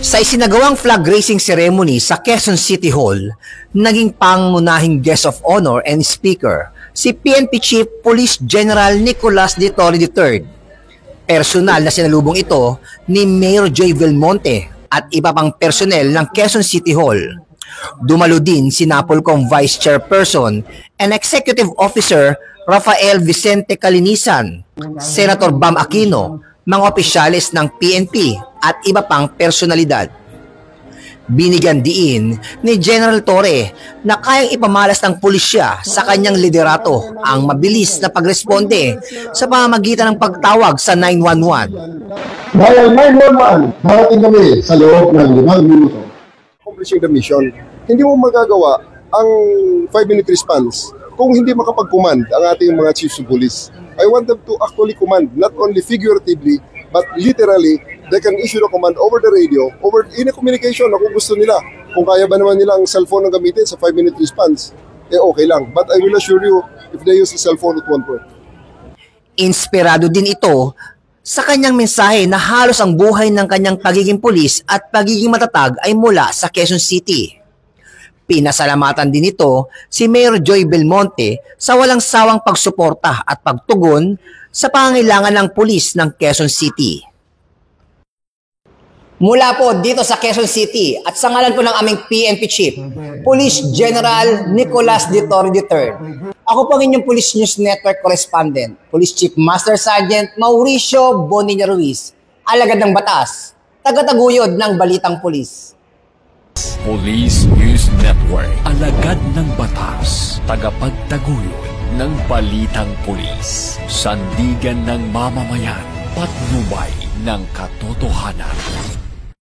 Sa isinagawang flag raising ceremony sa Quezon City Hall, naging pangunahing guest of honor and speaker si PNP Chief Police General Nicolas de Torre III. Personal na sinalubong ito ni Mayor Joy Belmonte at iba pang personnel ng Quezon City Hall. Dumalo din si Napolcom Vice Chairperson and Executive Officer Rafael Vicente Calinisan, Senator Bam Aquino, mga opisyalis ng PNP at iba pang personalidad. Binigyan diin ni General Torre na kayang ipamalas ng pulisya sa kanyang liderato ang mabilis na pagresponde sa pamamagitan ng pagtawag sa 911. Dahil 911, darating kami sa loob ng 5 minuto. Accomplishing the mission, hindi mo magagawa ang 5-minute response kung hindi makapag-command ang ating mga chiefs of police. I want them to actually command, not only figuratively, but literally, they can issue a command over the radio, over in a communication na kung gusto nila. Kung kaya ba naman nila ang cellphone na gamitin sa 5-minute response, okay lang. But I will assure you, if they use the cellphone, it won't work. Inspirado din ito sa kanyang mensahe na halos ang buhay ng kanyang pagiging pulis at pagiging matatag ay mula sa Quezon City. Pinasalamatan din ito si Mayor Joy Belmonte sa walang sawang pagsuporta at pagtugon sa pangangailangan ng pulis ng Quezon City. Mula po dito sa Quezon City at sa ngalan po ng aming PNP Chief, Police General Nicolas de Torre III. Ako po ang inyong Police News Network Correspondent, Police Chief Master Sergeant Mauricio Bonilla Ruiz, alagad ng batas, tagataguyod ng Balitang Pulis. Police News Network, alagad ng batas, tagapagtaguyod ng Balitang Pulis, sandigan ng mamamayan, patnubay ng katotohanan.